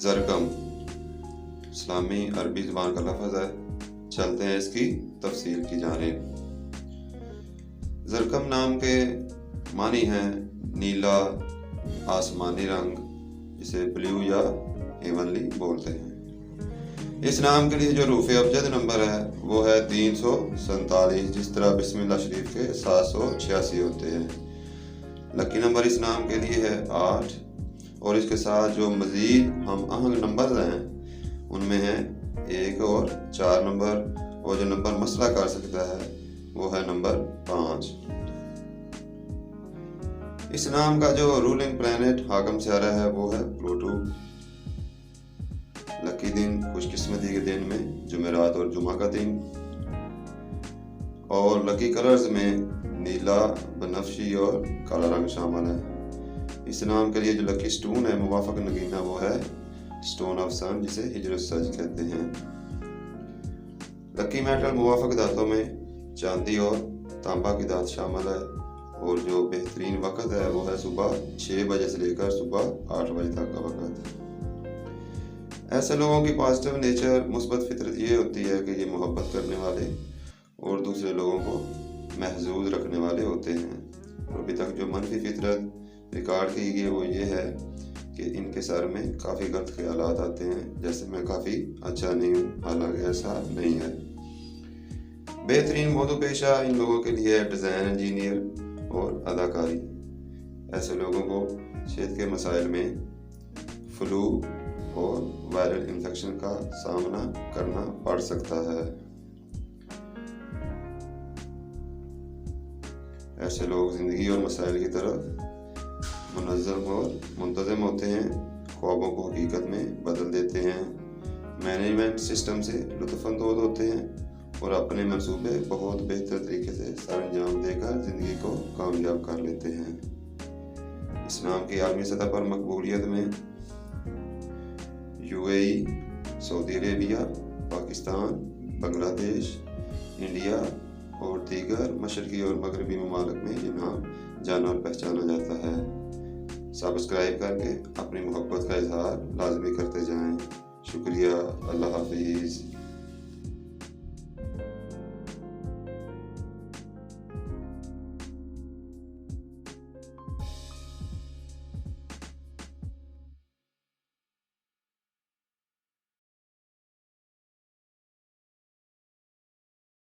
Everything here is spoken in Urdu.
زرقم اسلامی عربی زبان کا لفظ ہے۔ چلتے ہیں اس کی تفصیل کی جانب۔ زرقم نام کے معنی ہیں نیلا آسمانی رنگ، جسے بلیو یا ہیونلی بولتے ہیں۔ اس نام کے لیے جو حروف ابجد نمبر ہے وہ ہے 347، جس طرح بسم اللہ شریف کے 786 ہوتے ہیں۔ لکی نمبر اس نام کے لیے ہے 8، اور اس کے ساتھ جو مزید ہم آہنگ نمبر ہیں ان میں ہیں 1 اور 4 نمبر، اور جو نمبر مسئلہ کر سکتا ہے وہ ہے نمبر 5۔ اس نام کا جو رولنگ پلانٹ حاکم سیارہ ہے وہ ہے پلوٹو۔ لکی دن خوش قسمتی کے دن میں جمعرات اور جمعہ کا دن، اور لکی کلرز میں نیلا، بنفشی اور کالا رنگ شامل ہے۔ اس نام کے لیے جو لکی سٹون ہے موافق نگینہ وہ ہے سٹون آف سن، جسے ہجر السج کہتے ہیں۔ لکی میٹل موافق دھاتوں میں چاندی اور تانبا کی دھات شامل ہے، اور جو بہترین وقت ہے وہ ہے صبح 6 بجے سے لے کر صبح 8 بجے تک کا وقت۔ ایسے لوگوں کی پازیٹیو نیچر، مثبت فطرت یہ ہوتی ہے کہ یہ محبت کرنے والے اور دوسرے لوگوں کو محظوظ رکھنے والے ہوتے ہیں۔ اور ابھی تک جو منفی فطرت ریکارڈ کی گئی وہ یہ ہے کہ ان کے سر میں کافی غلط خیالات آتے ہیں، جیسے میں کافی اچھا نہیں ہوں، حالانکہ ایسا نہیں ہے۔ بہترین موضوع پیشہ ان لوگوں کے لیے ڈیزائن انجینئر اور اداکاری۔ ایسے لوگوں کو صحت کے مسائل میں فلو اور وائرل انفیکشن کا سامنا کرنا پڑ سکتا ہے۔ ایسے لوگ زندگی اور مسائل کی طرف منظم اور منتظم ہوتے ہیں، خوابوں کو حقیقت میں بدل دیتے ہیں، مینجمنٹ سسٹم سے لطف اندوز ہوتے ہیں، اور اپنے منصوبے بہت بہتر طریقے سے سر انجام دے کر زندگی کو کامیاب کر لیتے ہیں۔ اس نام کی عالمی سطح پر مقبولیت میں UAE، سعودی عربیہ، پاکستان، بنگلہ دیش، انڈیا اور دیگر مشرقی اور مغربی ممالک میں یہ نام جانا اور پہچانا جاتا ہے۔ سبسکرائب کر کے اپنی محبت کا اظہار لازمی کرتے جائیں۔ شکریہ، اللہ حافظ۔